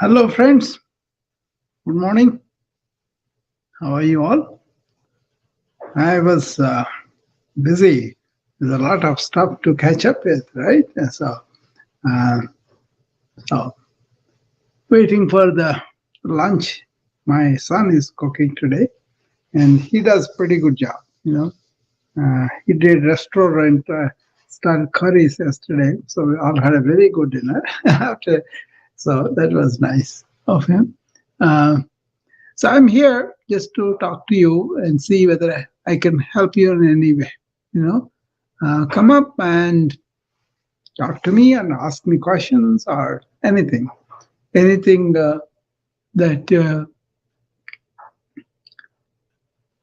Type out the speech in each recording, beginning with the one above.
Hello, friends. Good morning. How are you all? I was busy. There's a lot of stuff to catch up with, right? Uh, so, waiting for the lunch. My son is cooking today, and he does pretty good job. He did restaurant style curries yesterday, so we all had a very good dinner after. So that was nice of him. Uh, So I'm here just to talk to you and see whether I can help you in any way. Come up and talk to me and ask me questions or anything that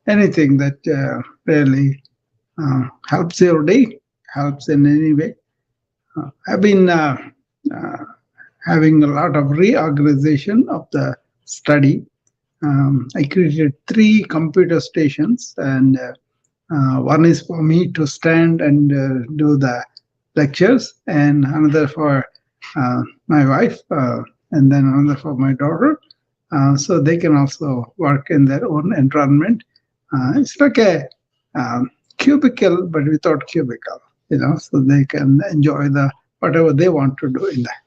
anything that really helps your day, helps in any way. I've been uh, having a lot of reorganization of the study. I created three computer stations, and one is for me to stand and do the lectures, and another for my wife, and then another for my daughter. So they can also work in their own environment. It's like a cubicle, but without cubicle, so they can enjoy the whatever they want to do in that.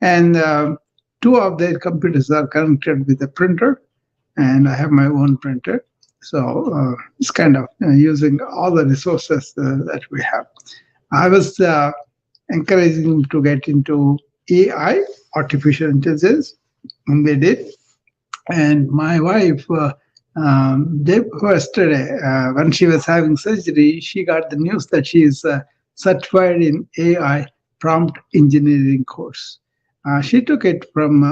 And two of their computers are connected with a printer, and I have my own printer. So it's kind of using all the resources that we have. I was encouraging them to get into AI, artificial intelligence, and they did. And my wife, yesterday, when she was having surgery, she got the news that she is certified in AI prompt engineering course. She took it from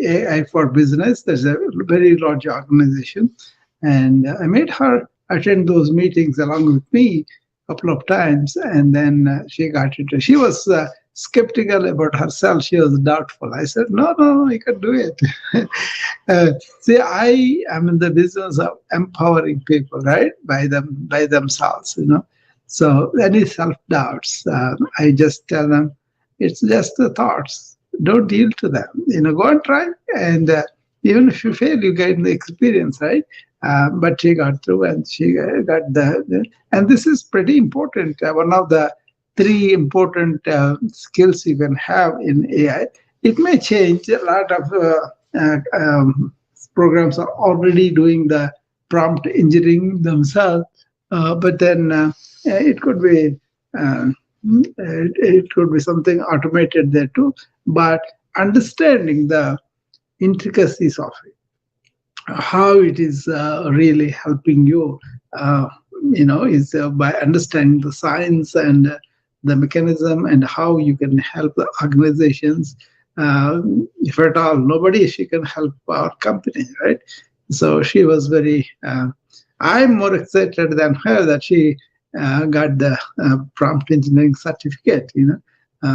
AI for Business. There's a very large organization, and I made her attend those meetings along with me a couple of times, and then she got it. She was skeptical about herself. She was doubtful. I said, "No, no, no, you can do it." uh, See, I am in the business of empowering people, right, by themselves. So any self doubts, I just tell them it's just the thoughts. Don't yield to them. Go and try, and even if you fail, you get the experience, right? But she got through, and she got and this is pretty important. One of the three important skills you can have in AI. It may change. A lot of programs are already doing the prompt engineering themselves, but then it could be. It could be something automated there too, but understanding the intricacies of it, how it is really helping you, uh, is by understanding the science and the mechanism and how you can help the organizations. If at all, nobody she can help our company, right? So she was very. I'm more excited than her that she got the prompt engineering certificate.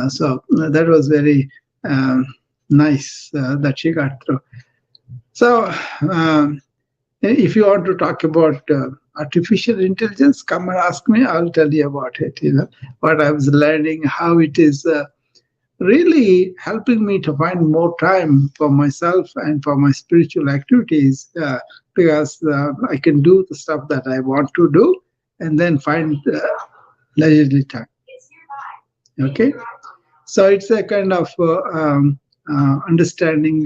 So that was very nice that she got through. So, if you want to talk about artificial intelligence, come and ask me. I'll tell you about it. What I was learning, how it is really helping me to find more time for myself and for my spiritual activities, because I can do the stuff that I want to do, and then find leisurely time. Okay, so it's a kind of understanding.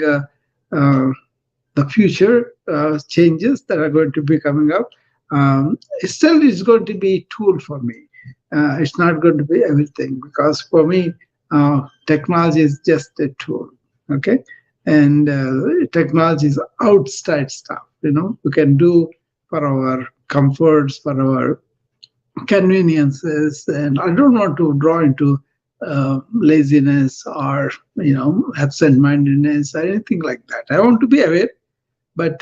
Uh, the future changes that are going to be coming up. Still, it's going to be a tool for me. It's not going to be everything, because for me, technology is just a tool. Okay, and technology is outside stuff. We can do for our comforts, for our conveniences, and I don't want to draw into laziness or absent-mindedness or anything like that. I want to be aware, but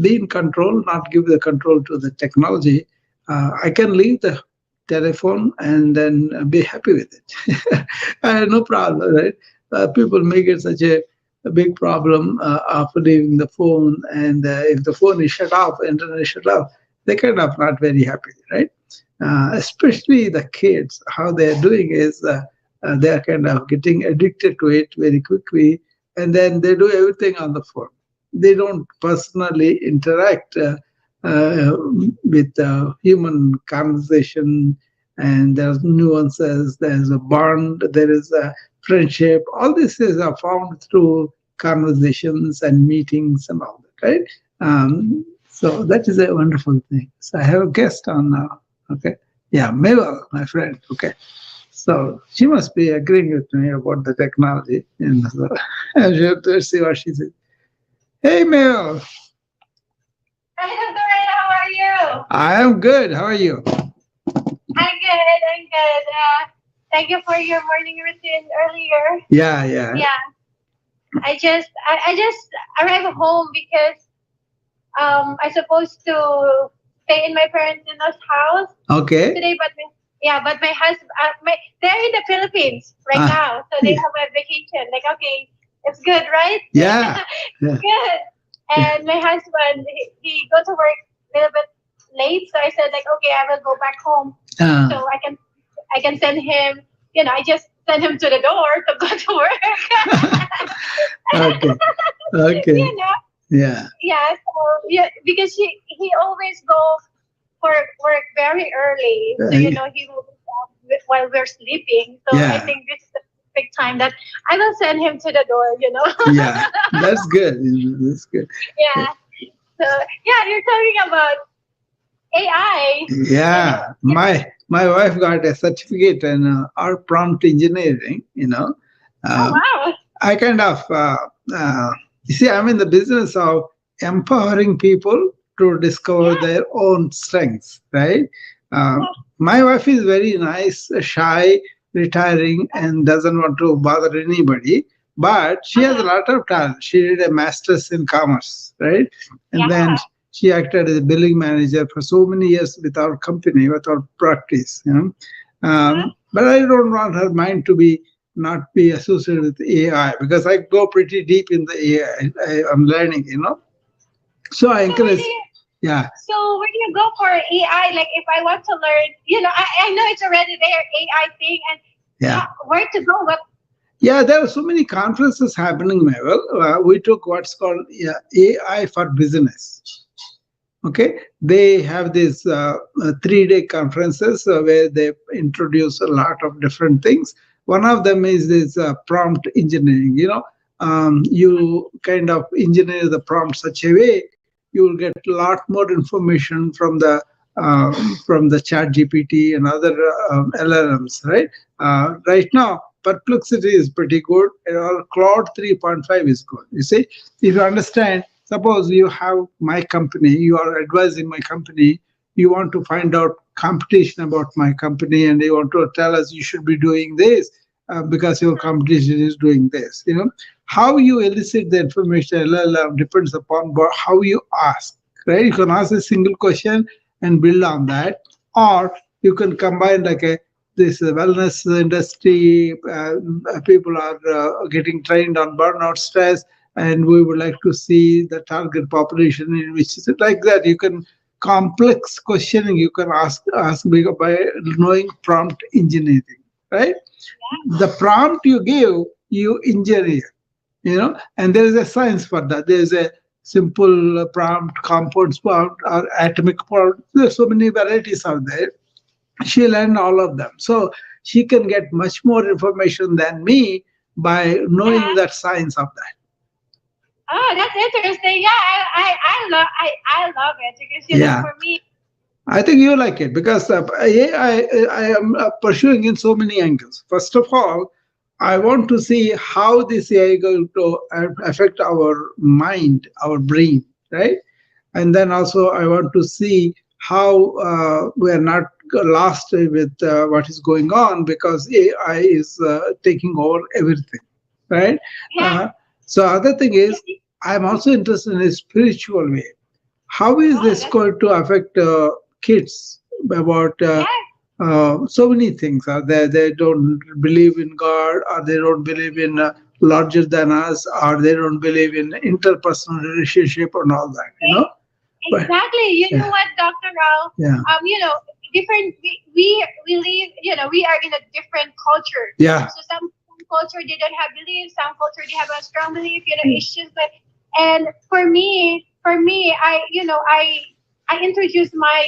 be in control, not give the control to the technology. I can leave the telephone and then be happy with it. I have no problem, right? People make it such a big problem of leaving the phone, and if the phone is shut off, internet is shut off, they kind of not very happy, right? Especially the kids, how they're doing is they're kind of getting addicted to it very quickly. and then they do everything on the phone. They don't personally interact uh, with human conversation, and there's nuances, there's a bond, there is a friendship. All this is found through conversations and meetings and all that, right? So that is a wonderful thing. So I have a guest on now. Okay. Yeah, Mabel, my friend. Okay. So she must be agreeing with me about the technology. And so let's see what she says. Hey, Mabel. Hi, Dr. How are you? I am good. How are you? I'm good. I'm good. Thank you for your morning routine earlier. Yeah, yeah. Yeah, I just arrived home because I supposed to stay in my parents-in-law's house Okay. today, but my husband, they're in the Philippines right Ah, now, so they have a vacation. Like, okay, it's good, right? yeah. Yeah. Good. Yeah. And my husband, he go to work a little bit late, so I said like, okay, I will go back home so I can send him. I just send him to the door to go to work. Okay. Okay. you know, Yeah. yeah. So yeah, because he always go for work very early, so Uh, he will while we're sleeping. So I yeah. think this is the perfect time that I will send him to the door. Yeah. That's good. That's good. Yeah. So yeah, you're talking about AI. You know, Yeah. My wife got a certificate in art prompt engineering. oh Uh, wow. I kind of, you see, I'm in the business of empowering people to discover Yeah. their own strengths, right? My wife is very nice, shy, retiring, and doesn't want to bother anybody. But she has a Uh-huh. lot of talent. She did a master's in commerce, right? And then Yeah. she acted as a billing manager for so many years with our company, with our practice. Uh-huh. But I don't want her mind to be not be associated with AI because I go pretty deep in the AI. I'm learning. So I So where do encourage, you yeah, so where do you go for AI? Like if I want to learn, I know it's already there, AI thing, and yeah. where to go? What? Yeah, there are so many conferences happening, Mabel. We took what's called AI for Business. Okay, they have these 3-day conferences where they introduce a lot of different things. One of them is this prompt engineering. You kind of engineer the prompt such a way you will get a lot more information from the Chat GPT and other LLMs. Right now, Perplexity is pretty good. Cloud 3.5 is good. You see, if you understand, suppose you have my company, you are advising my company, you want to find out competition about my company, and you want to tell us you should be doing this because your competition is doing this. How you elicit the information depends upon how you ask. Right? You can ask a single question and build on that, or you can combine like this wellness industry. People are getting trained on burnout stress, and we would like to see the target population in which is it like that. You can complex questioning you can ask by knowing prompt engineering, right? The prompt you give, you engineer. And there is a science for that. There is a simple prompt, compound prompt, or atomic prompt. There's so many varieties out there. She learned all of them, so she can get much more information than me by knowing Uh-huh. that science of that. Oh, that's interesting. Yeah, I love it because Yeah, for me, I think you like it because I am pursuing in so many angles. First of all, I want to see how this AI going to affect our mind, our brain, right? And then also I want to see how we are not lost with what is going on because AI is taking over everything, right? yeah, Uh, so other thing yeah, is I'm also interested in a spiritual way. How is oh, this going to affect kids about yeah, so many things? Are they don't believe in God, or they don't believe in larger than us, or they don't believe in interpersonal relationship and all that, But exactly. You know yeah, what, Doctor Rao? yeah, Different. We live. We are in a different culture. yeah, So some culture they don't have beliefs, some culture they have a strong belief. It's just like, and for me, I introduced my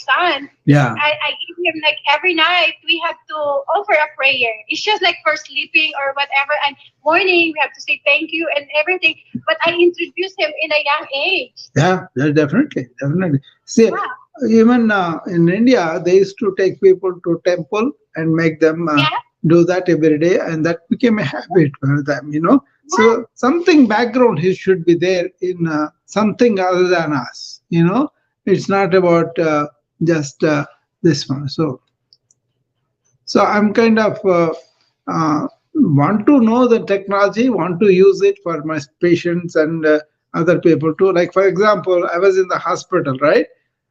son. Yeah. I give him like every night we have to offer a prayer. It's just like for sleeping or whatever, and morning we have to say thank you and everything. But I introduced him in a young age. Yeah, definitely, definitely. See, Yeah. even in India, they used to take people to temple and make them Yeah. do that every day, and that became a habit for them. So something background should be there in something other than us. It's not about just this one. So I'm kind of want to know the technology, want to use it for my patients and other people too. Like for example, I was in the hospital, right?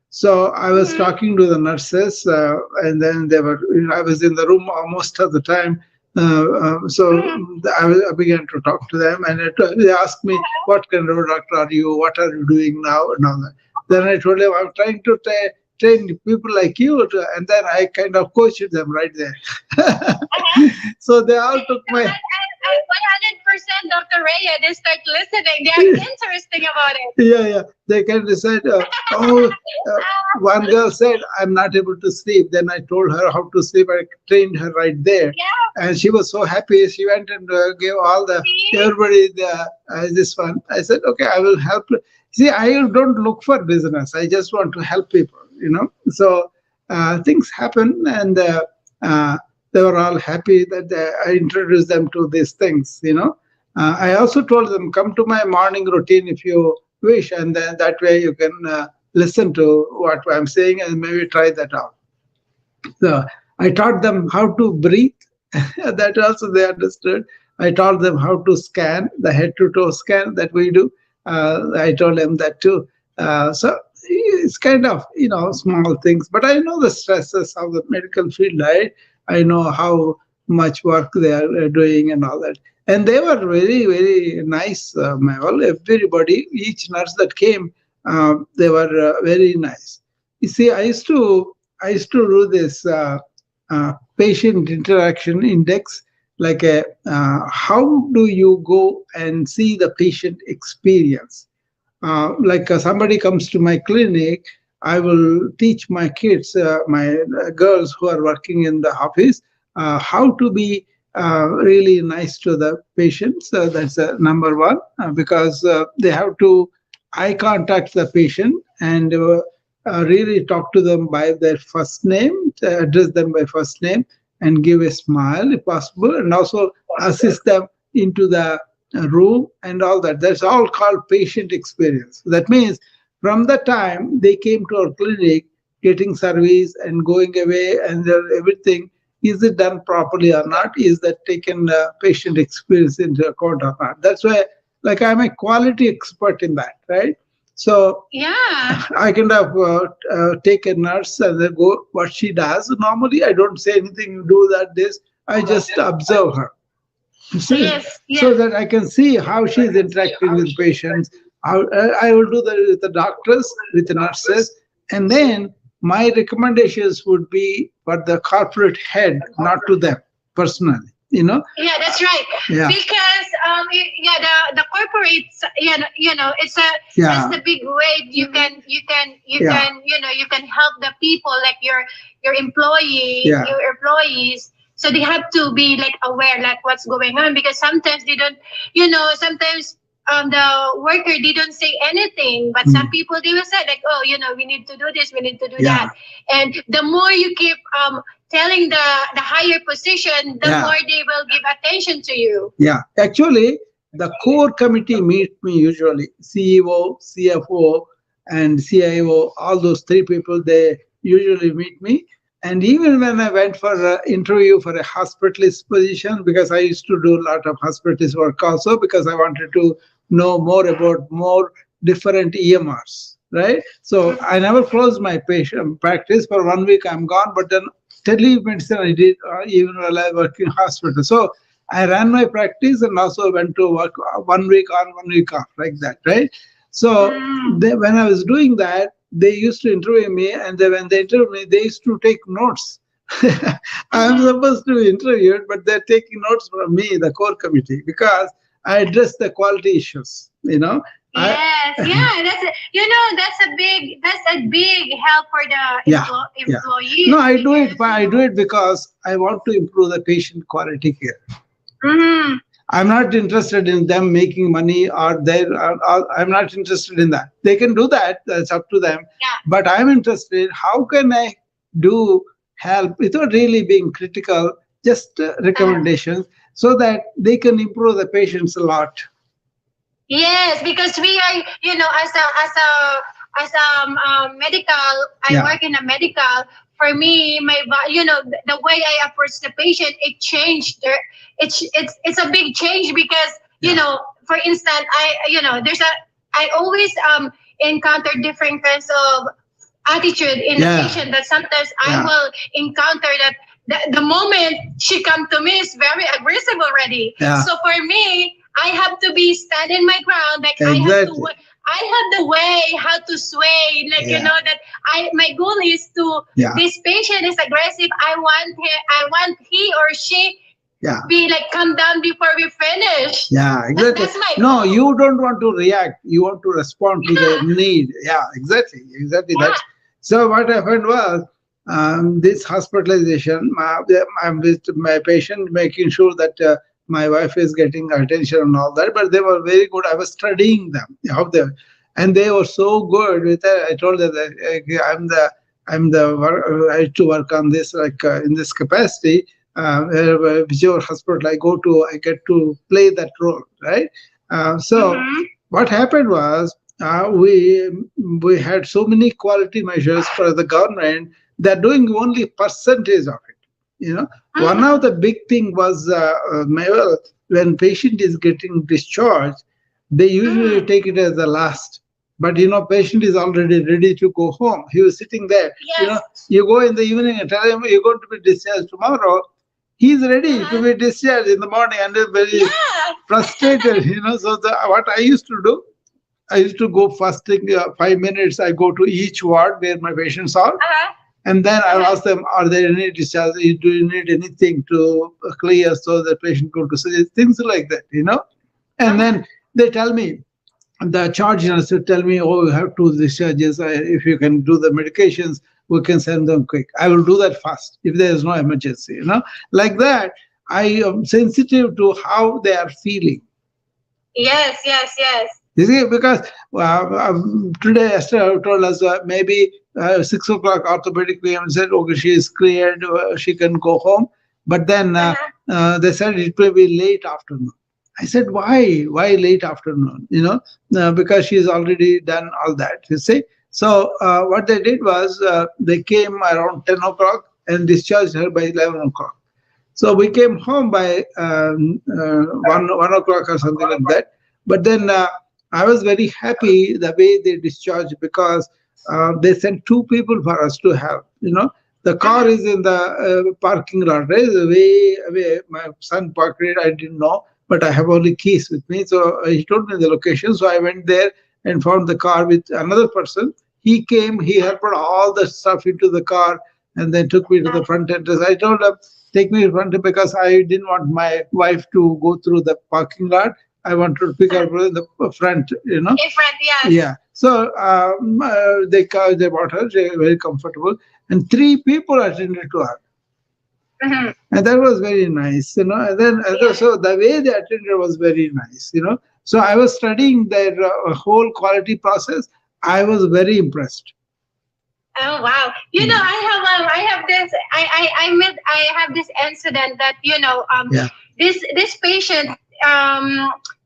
So I was Mhm. talking to the nurses, and then they were. I was in the room most of the time. So Mhm. I began to talk to them, and they asked me, "What kind of doctor are you? What are you doing now?" And all that. Then I told them, "I'm trying to train people like you," and then I kind of coached them right there. Uh-huh. So they all took Yeah, my. I 100% Dr. Raya, they start listening. They are interesting about it. Yeah. They can decide. Oh, one girl said, "I'm not able to sleep." Then I told her how to sleep. I trained her right there, Yeah, and she was so happy. She went and gave all the see? everybody this one. I said, "Okay, I will help." See, I don't look for business. I just want to help people. So things happen, and uh, they were all happy that I introduced them to these things. I also told them, come to my morning routine if you wish, and then that way you can listen to what I'm saying and maybe try that out. So I taught them how to breathe. That also they understood. I taught them how to scan the head to toe scan that we do. I told them that too. So it's kind of small things, but I know the stresses of the medical field. I know how much work they are doing and all that. And they were very very nice, Mehul. Everybody, each nurse that came, they were very nice. You see, I used to do this patient interaction index, like how do you go and see the patient experience. Like somebody comes to my clinic, I will teach my kids, my girls who are working in the office, how to be really nice to the patients. That's number one, because they have to eye contact the patient and really talk to them by their first name, address them by first name, and give a smile if possible, and also assist them into the room and all that. That's all called patient experience. That means from the time they came to our clinic, getting service and going away and everything, is it done properly or not? Is that taken patient experience into account or not? That's why, like, I'm a quality expert in that, right? So Yeah. I kind of take a nurse and then go what she does. Normally, I don't say anything. Do that. This I just observe her. So, Yes. so Yes. that I can see how she is interacting with patients. I will do that with the doctors, with the nurses, and then my recommendations would be for the corporate head, not to them personally. Yeah, that's right. Yeah, Because yeah, the corporates, it's a yeah, that's the big way yeah, you can help the people like yeah, your employees. So they have to be like aware like what's going on because sometimes they don't, sometimes the worker they don't say anything, but some people they will say like, oh, we need to do this, we need to do yeah, that, and the more you keep telling the higher position, the yeah. more they will give attention to you. Yeah, actually, the core committee meet me usually. CEO, CFO, and CIO. All those three people they usually meet me. And even when I went for an interview for a hospitalist position, because I used to do a lot of hospitalist work also, because I wanted to know more about more different EMRs, right? So I never closed my patient practice. For 1 week I'm gone, but then telemedicine I did even while I work in hospital. So I ran my practice and also went to work 1 week on, 1 week off, like that, right? So when I was doing that, they used to interview me, and when they interviewed me, they used to take notes I'm supposed to be interviewed, but they're taking notes from me, the core committee, because I address the quality issues. Yes, yeah, that's a big help for the Yeah, yeah. employees. No, I do it. I do it because I want to improve the patient quality care. Mm-hmm. I'm not interested in them making money I'm not interested in that. They can do that. That's up to them. Yeah. But I'm interested in how can I do help without really being critical, just recommendations so that they can improve the patients a lot. Yes, because we are, as a medical, I work in a medical. For me, the way I approach the patient, it changed. It's a big change because for instance, I always encounter different kinds of attitude in the patient that sometimes I will encounter that. The moment she come to me is very aggressive already. Yeah. So for me, I have to be standing my ground. Like exactly. I have the way how to sway. Like that my goal is to this patient is aggressive. I want he or she be like come down before we finish. Yeah, exactly. That's my no, goal. you don't want to react. You want to respond to the need. Yeah, exactly. That's so. What happened was this hospitalization. I'm with my patient, making sure that my wife is getting attention and all that. But they were very good. I was studying them, how they, and they were so good with it. I told them that I have to work on this in this capacity. Whichever hospital I go to, I get to play that role, right? What happened was we had so many quality measures for the government. They're doing only percentage of it. One of the big thing was when patient is getting discharged, they usually take it as the last. But patient is already ready to go home. He was sitting there. Yes. You go in the evening and tell him you're going to be discharged tomorrow. He's ready to be discharged in the morning and is very frustrated. So what I used to do, I used to go first thing 5 minutes. I go to each ward where my patients are. And then I'll ask them, are there any discharges? Do you need anything to clear so the patient go to sleep? Things like that, And then they tell me, the charge nurse will tell me, oh, you have 2 discharges. If you can do the medications, we can send them quick. I will do that fast if there is no emergency, Like that, I am sensitive to how they are feeling. Yes. You see, because today Esther told us maybe 6 o'clock orthopedic came and said, okay, she is cleared, she can go home. But then they said it will be late afternoon. I said, why? Why late afternoon? Because she's already done all that, you see. So what they did was they came around 10 o'clock and discharged her by 11 o'clock. So we came home by 1 o'clock or something like that. But then I was very happy the way they discharged because they sent 2 people for us to have, The car is in the parking lot, right? Way away. My son parked it, I didn't know, but I have only keys with me. So he told me the location. So I went there and found the car with another person. He came, he helped all the stuff into the car and then took me to the front entrance. I told him, take me to the front because I didn't want my wife to go through the parking lot. I wanted to pick her in the front, In front, yes. Yeah. So they brought her, they were very comfortable. And 3 people attended to her. And that was very nice, And then so the way they attended was very nice, So I was studying their whole quality process. I was very impressed. Oh wow! I have this incident that this patient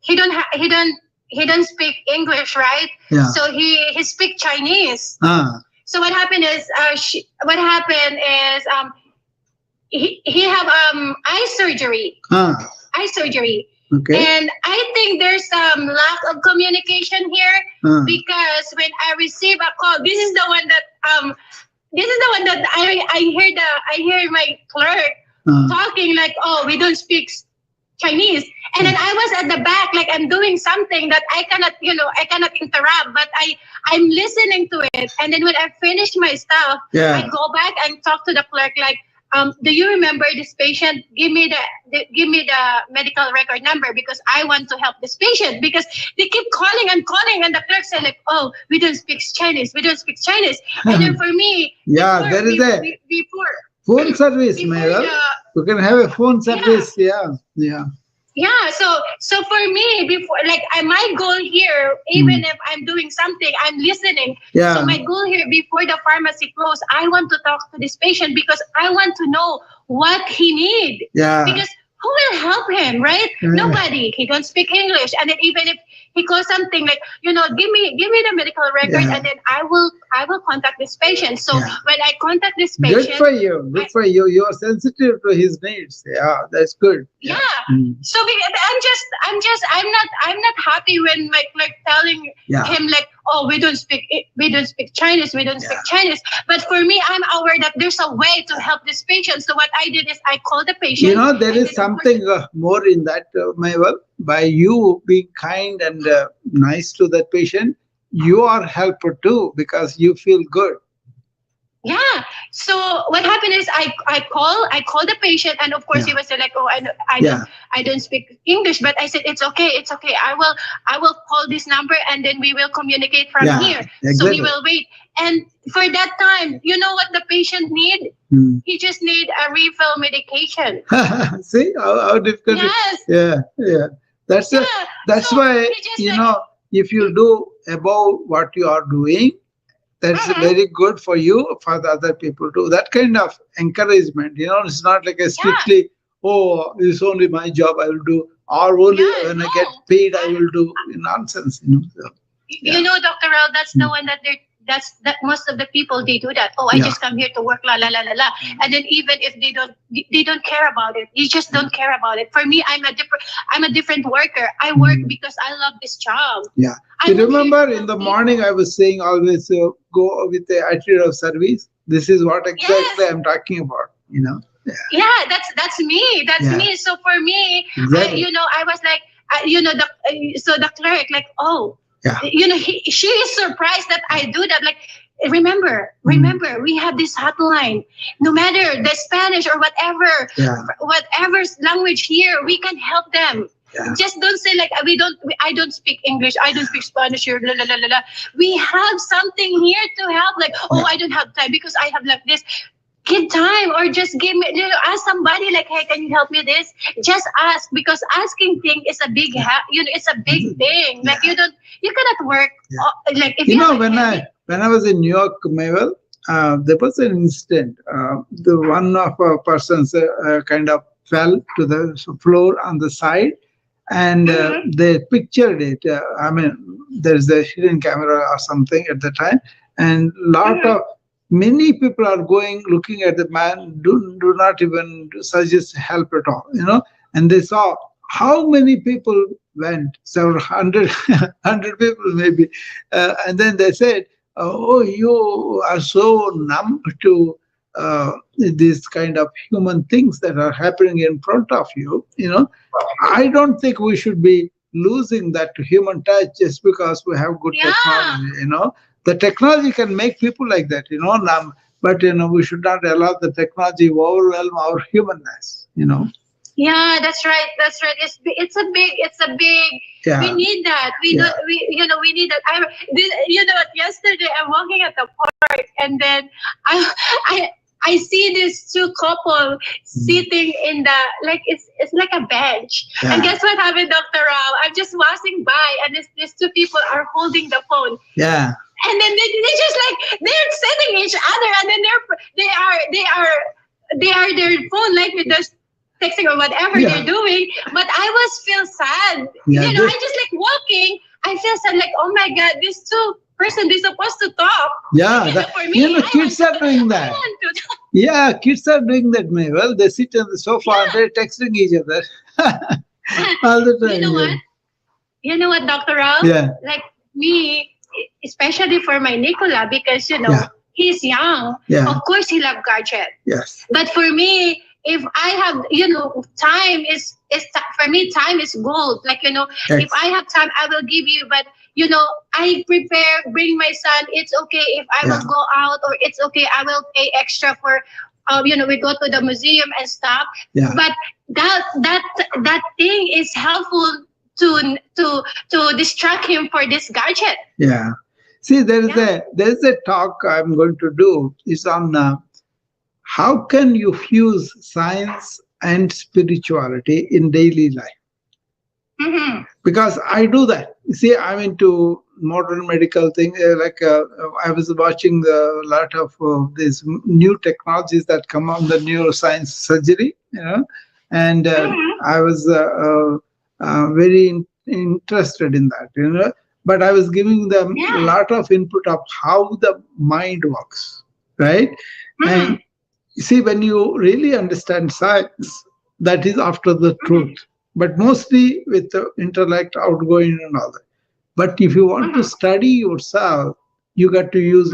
he don't speak English, right? Yeah. So he speak Chinese. So what happened is he have eye surgery. Eye surgery. Okay. And I think there's some lack of communication here because when I receive a call, this is the one that I hear my clerk talking like, oh, we don't speak Chinese. And then I was at the back, like I'm doing something that I cannot interrupt, but I'm listening to it. And then when I finish my stuff, I go back and talk to the clerk like, do you remember this patient? Give me the medical record number because I want to help this patient, because they keep calling and the clerk said like, oh, we don't speak Chinese, and then for me, yeah, there is a phone service, Meral. You can have a phone service. Yeah, so for me, before, like, my goal here, even if I'm doing something, I'm listening. Yeah. So my goal here, before the pharmacy close, I want to talk to this patient because I want to know what he need. Yeah. Because who will help him, right? Nobody. He don't speak English, and then even if he calls something like, give me the medical record, and then I will contact this patient. So when I contact this patient, good for you. You are sensitive to his needs. Yeah, that's good. Yeah. So I'm not happy when my clerk telling him like, oh, we don't speak Chinese, But for me, I'm aware that there's a way to help this patient. So what I did is I called the patient. There is something more in that, Maival. By you being kind and nice to that patient, you are helped too because you feel good. Yeah. So what happened is I called the patient, and of course he was like, oh, I don't speak English, but I said it's okay. I will call this number and then we will communicate from here. Exactly. So he will wait. And for that time, you know what the patient need? He just need a refill medication. See how difficult. Yes. Yeah. That's so why if you do above what you are doing, that's very good for you, for the other people too. That kind of encouragement, it's not like a strictly, oh, it's only my job I will do, or only when I get paid I will do. Nonsense, So, You know, Dr. Rao, that's the one that most of the people, they do that. Oh, I just come here to work, la la la la la. And then even if they don't care about it, they just don't care about it. For me, I'm a different worker. I work because I love this job. Yeah. You remember in the morning I was saying always go with the attitude of service. This is what exactly I'm talking about. Yeah, that's me. That's me. So for me, exactly. I was like, so the clerk like, oh. Yeah. She is surprised that I do that. Like, remember, we have this hotline. No matter the Spanish or whatever language here, we can help them. Yeah. Just don't say like I don't speak English, I don't speak Spanish here, blah, blah, blah, blah. We have something here to help. Like, oh, I don't have time because I have like this. Give time, or just give me, ask somebody like, hey, can you help me this? Just ask, because asking thing is a big it's a big thing. Like you cannot work like if when I was in New York, Maival, there was an incident. The one of our persons kind of fell to the floor on the side, and they pictured it. There's a hidden camera or something at the time, and many people are looking at the man, do not even suggest help at all, and they saw how many people went, several hundred people maybe, and then they said, oh, you are so numb to these kind of human things that are happening in front of you, I don't think we should be losing that human touch just because we have good technology, The technology can make people like that, numb, but we should not allow the technology to overwhelm our humanness, Yeah, that's right. It's a big. Yeah. We need that. We need that. Yesterday I'm walking at the park, and then I see these two couple sitting in the, like, it's like a bench. Yeah. And guess what happened, Dr. Rao? I'm just passing by, and these two people are holding the phone. Yeah. And then they just like, they're sending each other, and then they are their phone, like with the texting or whatever they're doing. But I feel sad. Yeah, I just like walking. I feel sad, like, oh my God, these two person, they're supposed to talk. Yeah, for me, kids are doing that. Yeah, kids are doing that, Maival. They sit on the sofa and they're texting each other all the time. You know what, Dr. Rao? Yeah. Like me, especially for my Nicola, because he's young. Yeah. Of course, he loves gadget. Yes. But for me, if I have, time is for me, time is gold. Like, yes. If I have time, I will give you. But I prepare, bring my son. It's okay if I will go out, or it's okay, I will pay extra for we go to the museum and stuff. Yeah. But that thing is helpful to distract him for this gadget. Yeah. See, there's a talk I'm going to do. It's on how can you fuse science and spirituality in daily life. Mm-hmm. Because I do that. You see, I'm into modern medical thing. I was watching a lot of these new technologies that come on the neuroscience surgery, and I was very interested in that, But I was giving them a lot of input of how the mind works, right? And you see, when you really understand science, that is after the truth. But mostly with the intellect outgoing and all that. But if you want to study yourself, you got to use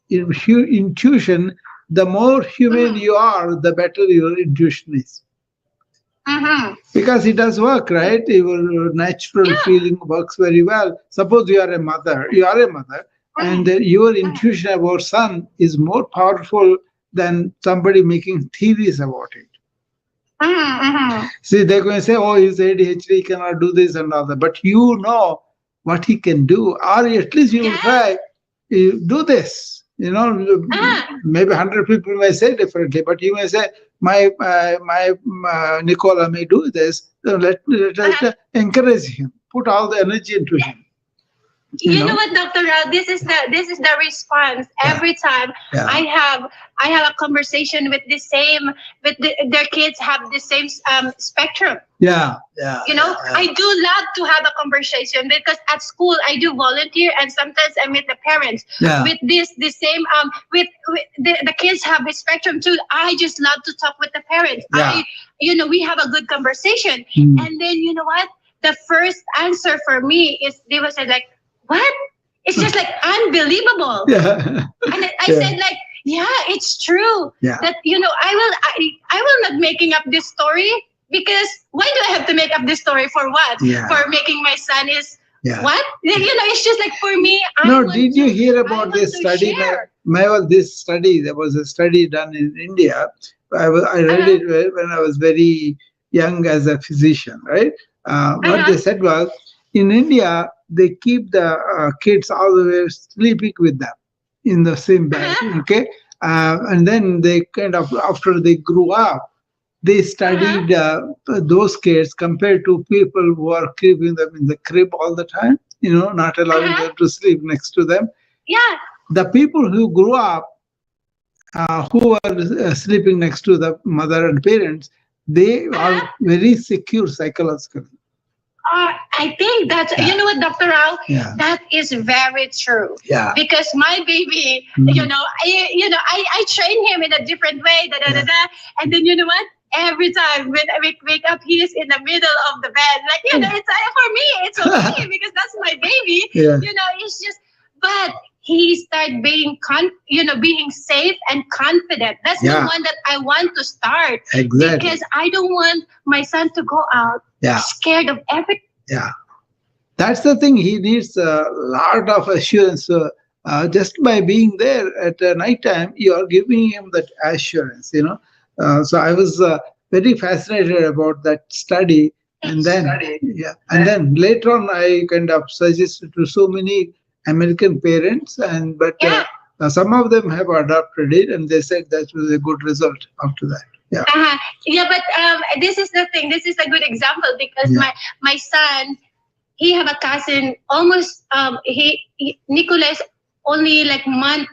your intuition. The more human you are, the better your intuition is. Because it does work, right? Your natural feeling works very well. Suppose you are a mother, and your intuition about son is more powerful than somebody making theories about it. See, they're going to say, oh, he's ADHD, he cannot do this and all that. But you know what he can do, or at least you will try, do this. Maybe 100 people may say differently, but you may say, my Nicola may do this. So let us encourage him, put all the energy into him. You know what, Dr. Rao, this is the response every time I have a conversation with their kids have the same spectrum. I do love to have a conversation because at school I do volunteer and sometimes I meet the parents with the same with the kids have a spectrum too. I just love to talk with the parents. We have a good conversation, and then you know what? The first answer for me is they was like, what? It's just like unbelievable. And I said like, yeah, it's true. That I will not making up this story because why do I have to make up this story for what? For making my son is what? It's just like for me. Did you hear about this study? This study, there was a study done in India. I read it when I was very young as a physician, right? What they said was, in India, they keep the kids all the way sleeping with them in the same bed, okay? And then they kind of, after they grew up, they studied those kids compared to people who are keeping them in the crib all the time, not allowing them to sleep next to them. The people who grew up, who are sleeping next to the mother and parents, they are very secure psychologically. I think that's, you know what, Dr. Rao? That is very true. Because my baby, I train him in a different way, and then you know what? Every time when I wake up, he is in the middle of the bed. Like, it's for me, it's okay because that's my baby. It's just, but he started being, being safe and confident. That's the one that I want to start. Exactly. Because I don't want my son to go out scared of everything. That's the thing. He needs a lot of assurance. Just by being there at night time, you are giving him that assurance, So I was very fascinated about that study. And then, and then later on, I kind of suggested to so many American parents, but some of them have adopted it, and they said that was a good result after that. But this is the thing. This is a good example because my son, he have a cousin. Almost Nicholas only like month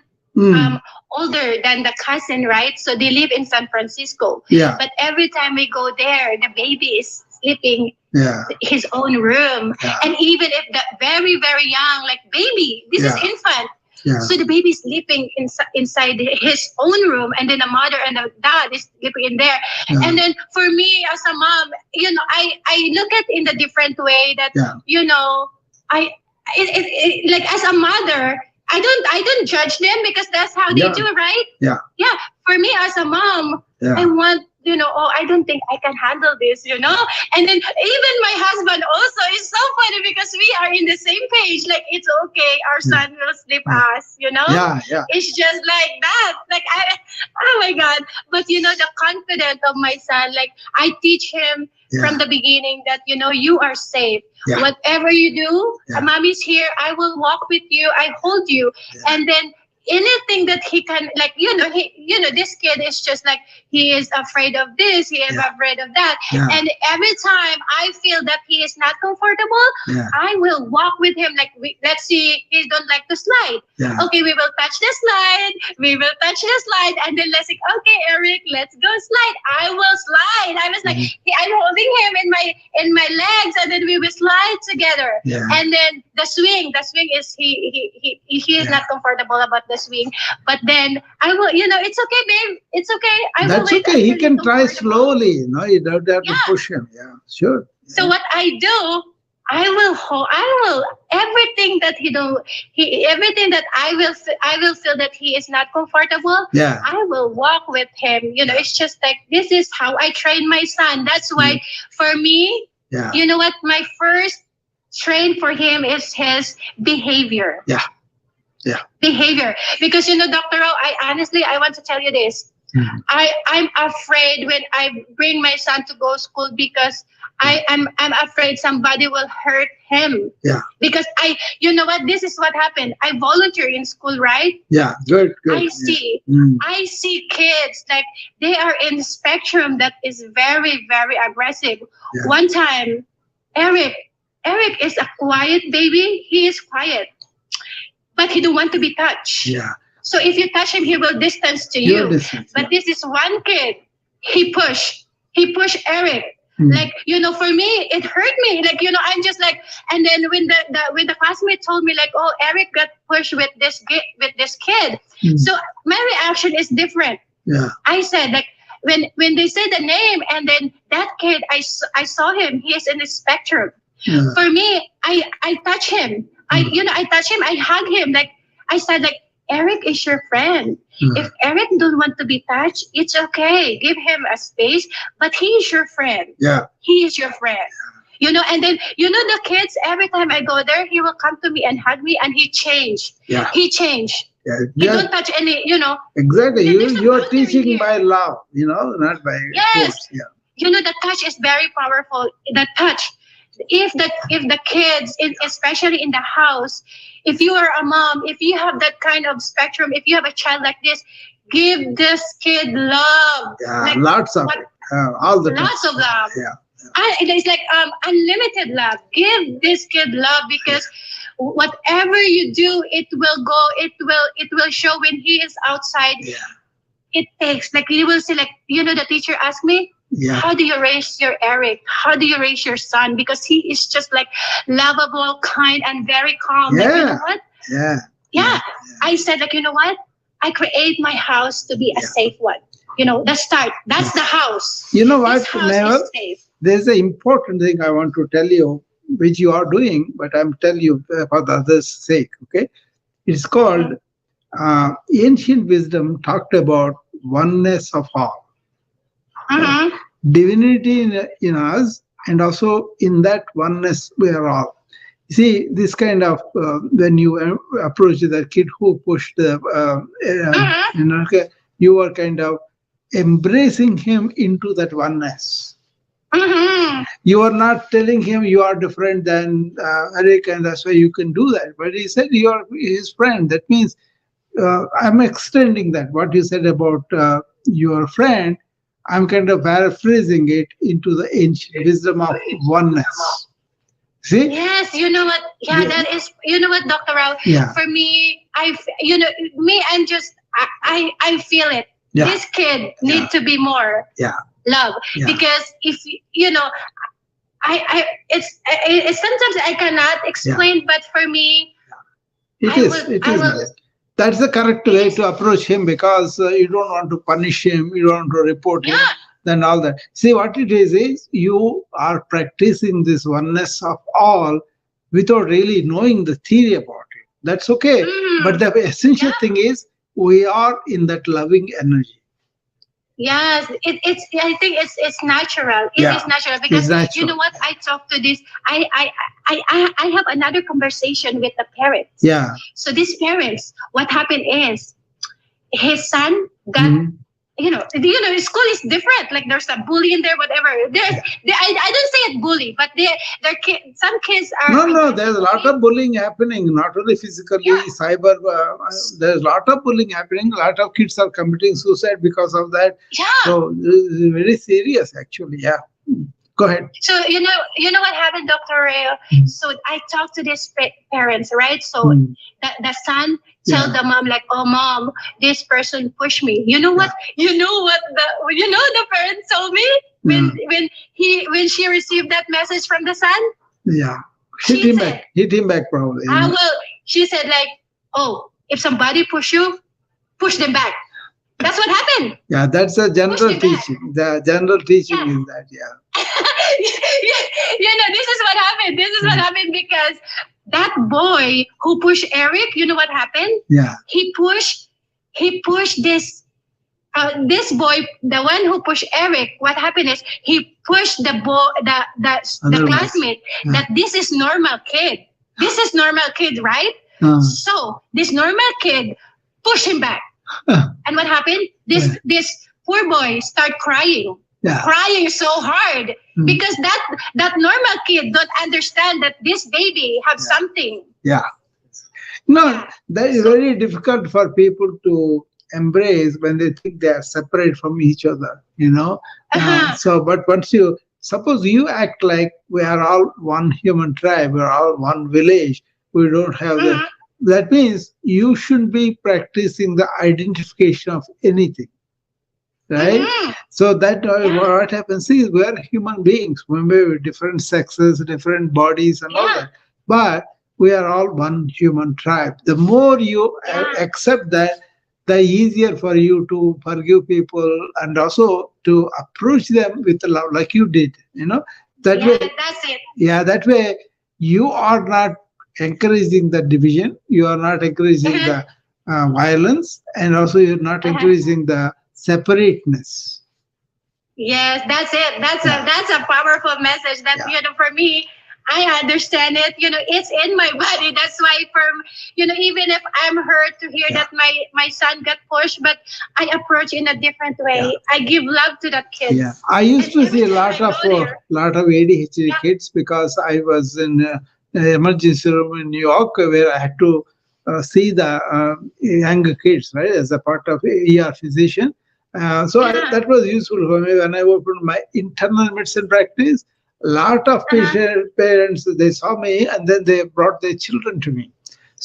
older than the cousin, right? So they live in San Francisco. But every time we go there, the baby is sleeping his own room, and even if the very very young, like baby, this is infant. So the baby is sleeping inside his own room, and then the mother and the dad is sleeping in there. And then for me as a mom, I look at it in the different way that like as a mother, I don't judge them because that's how they do, right? For me as a mom, I want oh, I don't think I can handle this. And then even my husband also is so funny because we are in the same page. Like, it's okay, our son will sleep us. Yeah. It's just like that. Like, oh my God. But the confidence of my son, like, I teach him from the beginning that, you are safe. Yeah. Whatever you do, mommy's here. I will walk with you. I hold you. And then anything that he can, like, this kid is just like, he is afraid of this, he is afraid of that. And every time I feel that he is not comfortable, I will walk with him. Like, let's see, he don't like to slide. Okay, we will touch the slide. We will touch the slide. And then let's say, okay, Eric, let's go slide. I will slide. I was like, I'm holding him in my legs, and then we will slide together. And then the swing is he is not comfortable about the swing, but then I will, it's okay, babe, it's okay. That's okay. He can try slowly. You don't have to push him. Yeah, sure. So what I do, I will everything that everything that I will feel that he is not comfortable. I will walk with him. It's just like, this is how I train my son. That's why for me, you know what, my first train for him is his behavior. Behavior. Because Dr. Rao, I want to tell you this. I'm afraid when I bring my son to go school, because I'm afraid somebody will hurt him. Because you know what, this is what happened. I volunteer in school, right? Good. I see kids, like, they are in the spectrum that is very, very aggressive. One time, Eric is a quiet baby. He is quiet, but he don't want to be touched. So if you touch him, he will distance to you. But this is one kid. He pushed Eric. Like, for me, it hurt me. Like, I'm just like, and then when the classmate told me, like, oh, Eric got pushed with this kid. So my reaction is different. I said, like, when they said the name, and then that kid, I saw him. He is in the spectrum. For me, I touch him. I touch him. I hug him. Like, I said, like, Eric is your friend. If Eric don't want to be touched, it's okay. Give him a space. But he is your friend. He is your friend. And then the kids. Every time I go there, he will come to me and hug me, and he changed. He changed. He don't touch any. Exactly. You are teaching by love. Not by force. The touch is very powerful. The touch. If the kids, especially in the house, if you are a mom, if you have that kind of spectrum, if you have a child like this, give this kid love. Like, lots of all the lots of love. It's like unlimited love. Give this kid love, because whatever you do, it will show when he is outside. It takes, like, you will see, like, the teacher asked me, how do you raise your Eric? How do you raise your son? Because he is just like lovable, kind, and very calm. Like, you know what? I said, like, you know what? I create my house to be a safe one. The start. That's the house. You know what, Never? There's an important thing I want to tell you, which you are doing, but I'm telling you for the others' sake. Okay, it's called ancient wisdom talked about oneness of all. Divinity in us, and also in that oneness we are all. See, this kind of when you approach the kid who pushed the, you are kind of embracing him into that oneness. You are not telling him you are different than Eric, and that's why you can do that. But he said you are his friend. That means I'm extending that. What you said about your friend, I'm kind of paraphrasing it into the ancient wisdom of oneness. See? Yes, you know what? That is, what, Dr. Rao? For me, I'm just, I feel it. This kid needs to be more love. Because if, it's sometimes I cannot explain, but for me, it is. That's the correct way to approach him, because you don't want to punish him, you don't want to report him, then all that. See, what it is you are practicing this oneness of all without really knowing the theory about it. That's okay. But the essential thing is we are in that loving energy. Yes, it's. I think it's natural. It Yeah, is natural it's because you natural. know what? I talked to this. I have another conversation with the parents. Yeah. So these parents, what happened is his son got, Mhm. school is different. Like there's a bully in there, whatever. I don't say it bully, but some kids are No, no, aggressive. there's a lot Okay. of bullying happening, not only physically, Yeah. cyber. There's a lot of bullying happening. A lot of kids are committing suicide because of that. Yeah. So this is very serious, actually. Yeah. Go ahead. So you know what happened, Dr. Ray? Mm. So I talked to these parents, right? So Mm. the son tell Yeah. the mom like, "Oh, mom, this person pushed me." You know Yeah. what? The parents told me Mm. when she received that message from the son. Yeah. Hit She him said, back. Hit him back, probably. "I will." She said like, "Oh, if somebody push you, push them back." That's what happened. Yeah, that's a Push general them back. teaching. The general teaching Yeah. is that, yeah. This is what happened. This is what happened because that boy who pushed Eric, you know what happened? Yeah. He pushed this boy, the one who pushed Eric. What happened is he pushed the boy, the Otherwise. classmate, Yeah. that this is normal kid. This is normal kid, right? Uh, So this normal kid pushed him back. And what happened? This poor boy start crying. yeah. Crying so hard Mm. because that normal kid don't understand that this baby have Yeah. something. Yeah. No, Yeah. that is very difficult for people to embrace when they think they are separate from each other, you know. Uh-huh. But once you suppose you act like we are all one human tribe, we're all one village, we don't have the. Mhm. That means you shouldn't be practicing the identification of anything, right? Mhm. So that Yeah. what happens is we are human beings, we may be different sexes, different bodies, and all Yeah. that, but we are all one human tribe. The more you Yeah. accept that, the easier for you to forgive people and also to approach them with love, like you did. That Yeah, way, that's it. yeah, that way you are not encouraging the division, you are not encouraging Uh-huh. the violence, and also you're not Uh-huh. encouraging the separateness. Yes, that's it. That's Yeah. a powerful message that Yeah. for me, I understand it. It's in my body. That's why even if I'm hurt to hear Yeah. that my son got pushed, but I approach in a different way. Yeah. I give love to that kid. Yeah, I used to And see a every time lot I of go there, ADHD yeah. kids because I was in emergency room in New York where I had to see the younger kids, right, as a part of ER physician. Yeah. That was useful for me when I opened my internal medicine practice. A lot of Uh-huh. parents, they saw me and then they brought their children to me.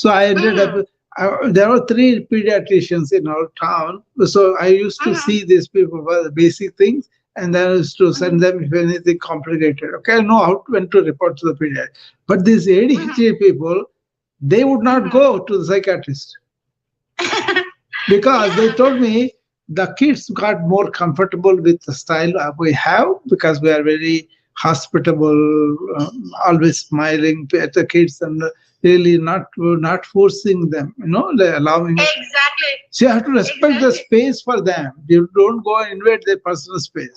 So I ended up. Mhm. There were 3 pediatricians in our town, so I used to Mhm. see these people for the basic things, and then I used to send Mhm. them if anything complicated. Okay, I know when to report to the pediatrician. But these Mhm. ADHD people, they would not Mhm. go to the psychiatrist because they Yeah. told me the kids got more comfortable with the style we have because we are very hospitable, always smiling at the kids and really not forcing them, they're allowing. Exactly. So you have to respect the Exactly. space for them. You don't go and invade their personal space.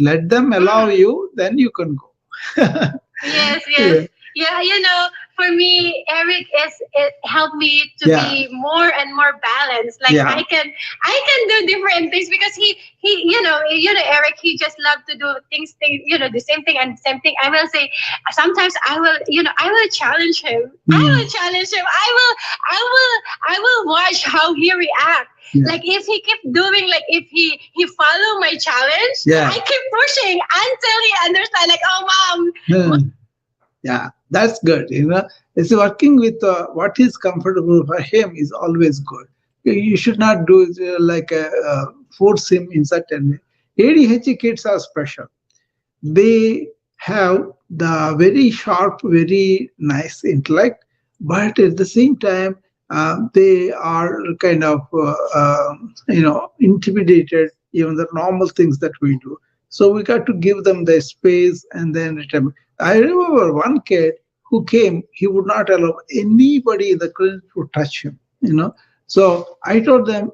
Let them allow Mhm. you, then you can go. Yes, Yeah. yes. Yeah, for me, Eric it helped me to Yeah. be more and more balanced. Like Yeah. I can do different things because Eric, he just loved to do the same thing and same thing. I will say sometimes I will challenge him. I Mm. will challenge him. I will watch how he react. Yeah. Like if he keep doing, like if he follow my challenge, Yeah. I keep pushing until he understand. Like, oh, mom. Hmm. Yeah, that's good. It's working with what is comfortable for him is always good. You should not do force him in certain way. ADHD kids are special. They have the very sharp, very nice intellect, but at the same time, they are kind of, intimidated, even the normal things that we do. So we got to give them the space and then return. I remember one kid who came, he would not allow anybody in the clinic to touch him. So I told them,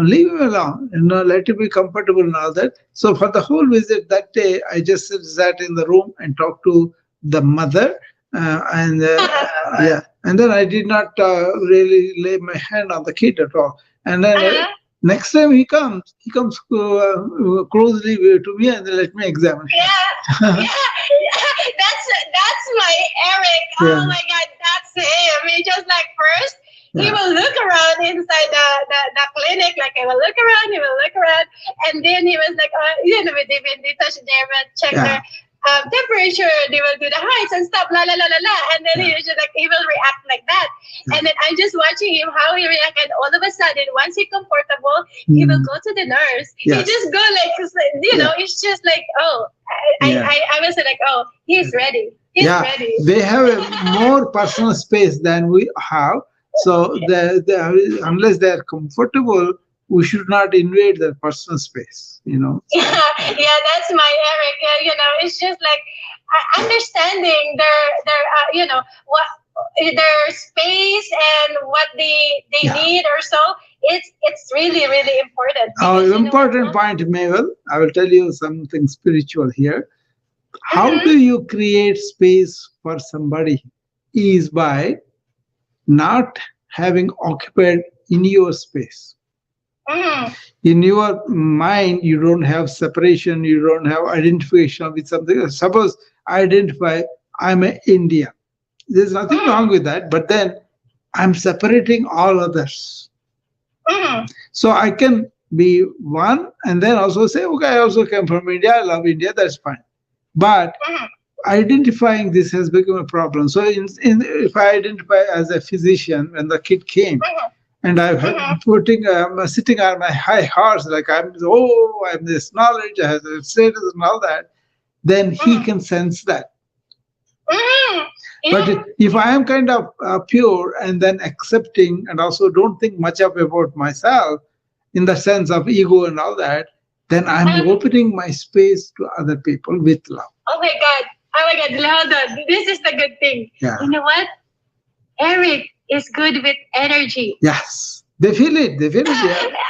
leave him alone, let him be comfortable and all that. So for the whole visit that day, I just sat in the room and talked to the mother, and yeah, and then I did not really lay my hand on the kid at all. And then next time he comes closely to me and then let me examine. Yeah, that's my Eric. Oh my God, that's him. He just like first. He will look around inside the clinic, like he will look around, and then he was like, when they touch their check their temperature, they will do the heights and stuff, la la la la la, and then he will react like that, and then I'm just watching him how he react, and all of a sudden, once he's comfortable, he will go to the nurse. He just go like, it's just like, I was like, oh, he's ready. He's ready. They have a more personal space than we have. So unless they are comfortable, we should not invade their personal space, Yeah, that's my Eric. It's just like understanding their what their space and what they need or so. It's really, really important. Because, important point, Mabel. I will tell you something spiritual here. How do you create space for somebody? Is by not having occupied in your space. In your mind, you don't have separation, you don't have identification with something. Suppose I identify, I'm an Indian. There's nothing wrong with that, but then I'm separating all others. So I can be one and then also say, okay, I also came from India, I love India, that's fine. But identifying this has become a problem. So if I identify as a physician when the kid came, and I'm sitting on my high horse, like I'm this knowledge, I have the status and all that, then he can sense that. But if I am kind of pure and then accepting and also don't think much about myself in the sense of ego and all that, then I'm opening my space to other people with love. Oh my God, hold on. This is the good thing. Yeah. You know what? Eric is good with energy. Yes. They feel it. Yeah.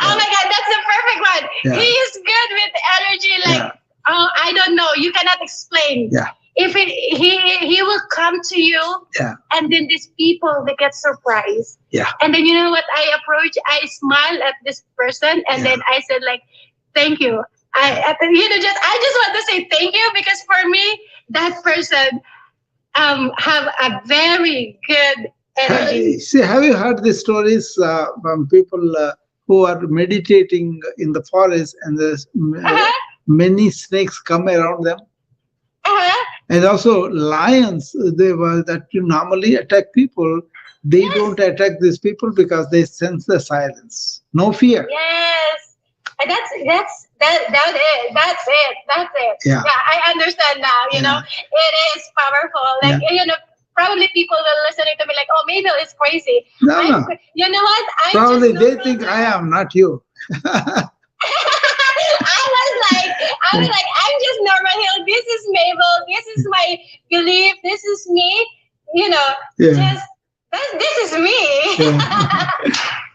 Oh my God, that's the perfect one. Yeah. He is good with energy. Like, I don't know. You cannot explain. Yeah. If he will come to you, and then these people, they get surprised. Yeah. And then you know what? I smile at this person, and then I said like, thank you. I just want to say thank you, because for me, that person have a very good energy. See, have you heard the stories from people who are meditating in the forest and there's many snakes come around them? And also lions, that normally attack people. They don't attack these people because they sense the silence. No fear. Yes. And that's it. Yeah, I understand now. You know, it is powerful. Like probably people will listen to me like, oh, Mabel is crazy. No. You know what? Probably they think I am, not you. I was like, I'm just normal Hill. This is Mabel. This is my belief. This is me. This is me.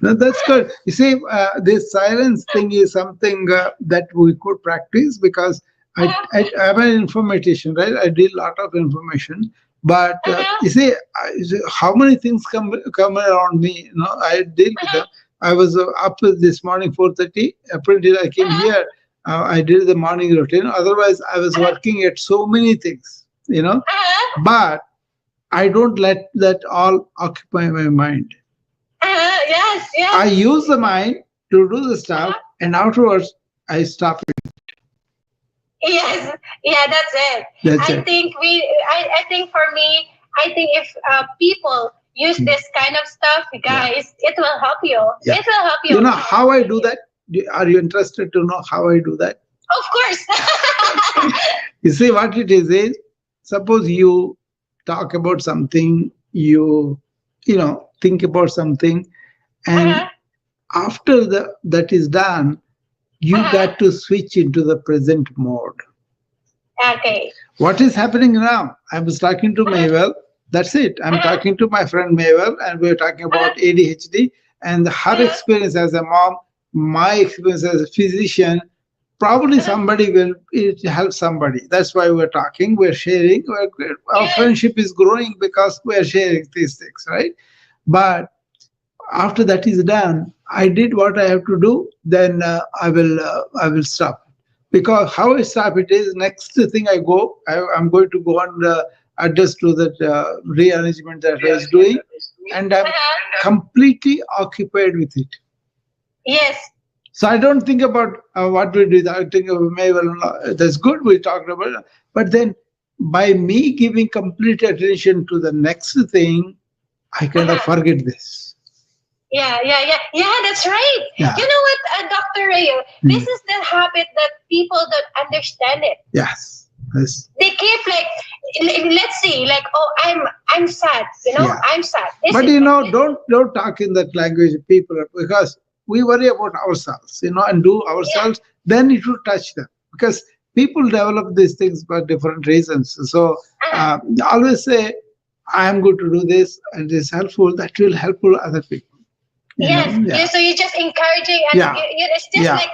No, that's good. You see, this silence thing is something that we could practice, because I'm an informatician, right? I deal a lot of information. But you see, how many things come around me? I deal with them. I was up this morning 4:30. April I came here. I did the morning routine. Otherwise, I was working at so many things, But I don't let that all occupy my mind. Yes. I use the mind to do the stuff, and afterwards I stop it. Yes, that's it. I think for me, if people use this kind of stuff, guys, it will help you. Yeah. It will help you. You know how I do that? Are you interested to know how I do that? Of course. You see what it is, suppose you talk about something, you think about something, and after that is done, you got to switch into the present mode. Okay. What is happening now? I was talking to Mabel. That's it. I'm talking to my friend Mabel, and we're talking about ADHD. and her experience as a mom, my experience as a physician, probably somebody will it help somebody. That's why we're talking, we're sharing, our friendship is growing because we're sharing these things, right? But after that is done, I did what I have to do, then I will stop. Because how I stop it is, next thing I'm going to go and adjust to that rearrangement that I was doing, and I'm completely occupied with it. Yes. So I don't think about what we did. I think that's good, we talked about it. But then by me giving complete attention to the next thing, I kind of forget this. Yeah, that's right. Yeah. You know what, Dr. Rayo, this is the habit that people don't understand it. Yes. They keep like, let's see, like, oh, I'm sad, I'm sad. But don't talk in that language, people, because we worry about ourselves, and do ourselves, then it will touch them. Because people develop these things for different reasons. So always say, I am going to do this, and it is helpful. That will help other people. Yes. So you're just encouraging, and it's just like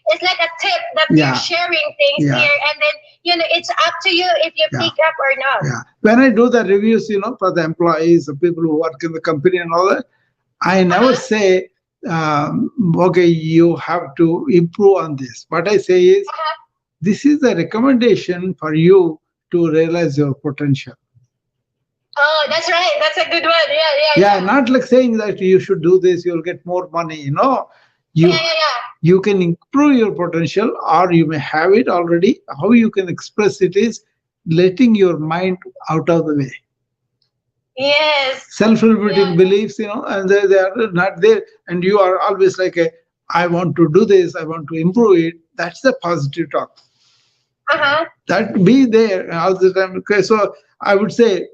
it's like a tip that you're sharing things here, and then it's up to you if you pick up or not. Yeah. When I do the reviews, for the employees, the people who work in the company and all that, I never say, okay, you have to improve on this. What I say is, this is a recommendation for you to realize your potential. Oh, that's right. That's a good one. Yeah, not like saying that you should do this, you'll get more money. You can improve your potential, or you may have it already. How you can express it is letting your mind out of the way. Yes. Self-limiting beliefs, and they are not there. And you are always like, I want to do this, I want to improve it. That's the positive talk. That be there all the time. Okay, so I would say,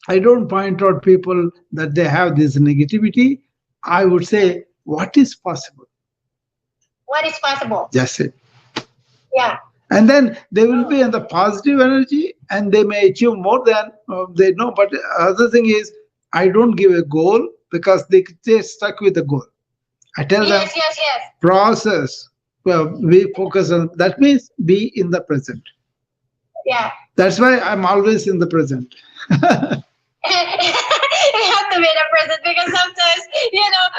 I don't point out people that they have this negativity. I would say, what is possible? What is possible? That's it. Yeah. And then they will be in the positive energy, and they may achieve more than they know. But the other thing is, I don't give a goal, because they stuck with the goal. I tell them, process. Well, we focus on, that means be in the present. Yeah. That's why I'm always in the present. You have to be in the present, because sometimes,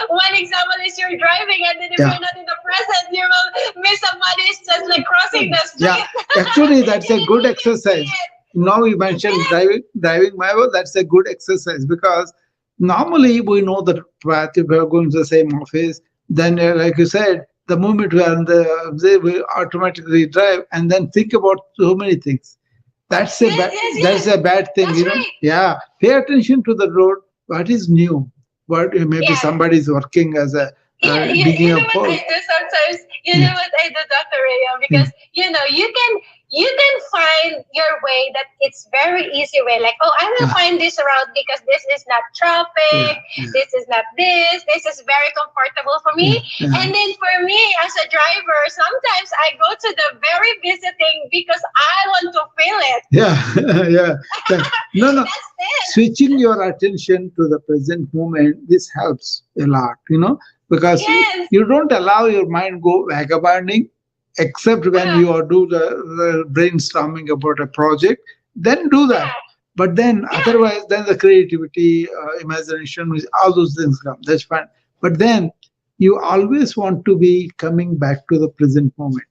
one example is you're driving, and then if you're not in the present, you will miss somebody just like crossing the street. Yeah, actually, that's a good exercise. Now you mentioned driving my way, that's a good exercise, because normally we know the path. If we are going to the same office, then like you said, the moment we are in we automatically drive and then think about so many things. That's a bad thing, Right. Yeah, pay attention to the road. What is new? Maybe somebody is working as a digging a pole. I do sometimes. What I do, Dr. Rayo, because you can find your way that it's very easy way. Like, oh, I will find this route because this is not traffic. This is not this. This is very comfortable for me. And then for me as a driver, sometimes I go to the very visiting because I want to feel it. No. That's it. Switching your attention to the present moment, this helps a lot, because you don't allow your mind go vagabonding, except when you are do the brainstorming about a project, then do that. But then otherwise, then the creativity, imagination, all those things come. That's fine. But then you always want to be coming back to the present moment.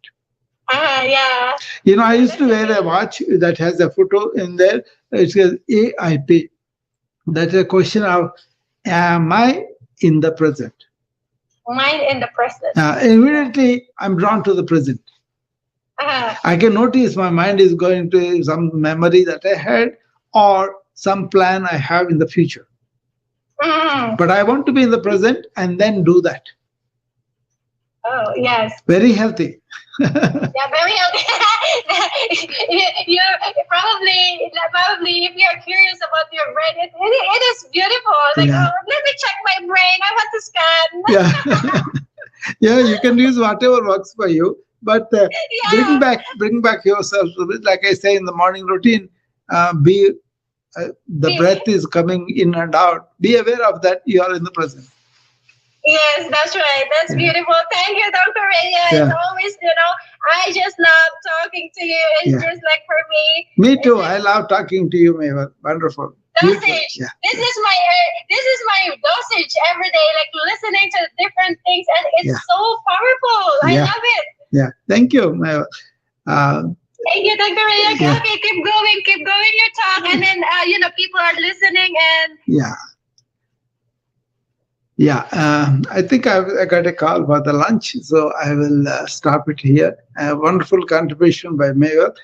Yeah. I used to wear a watch that has a photo in there. It says AIP. That's a question of, am I in the present? Mind in the present. Immediately, I'm drawn to the present. I can notice my mind is going to some memory that I had, or some plan I have in the future. But I want to be in the present and then do that. Oh, yes. Very healthy. Yeah, very healthy. You're probably if you're curious about your brain, it is beautiful. Like, let me check my brain. I want to scan. Yeah, you can use whatever works for you, but bring back yourself to it. Like I say in the morning routine, the breath is coming in and out. Be aware of that. You are in the present. Yes, that's right. That's beautiful. Thank you, Dr. Rhea. It's always, I just love talking to you. It's just like for me. Me too. I love talking to you, Mabel. Wonderful. Dosage. Yeah. This is my dosage every day, like listening to different things, and it's so powerful. I love it. Yeah. Thank you, Mabel. Thank you, Dr. Rhea. Okay, keep going your talk, and then people are listening and I think I got a call for the lunch, so I will stop it here. Wonderful contribution by Mabel.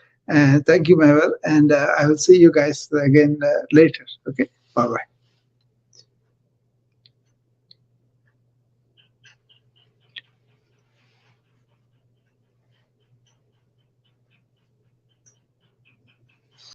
Thank you, Mabel, and I will see you guys again later. Okay, bye bye.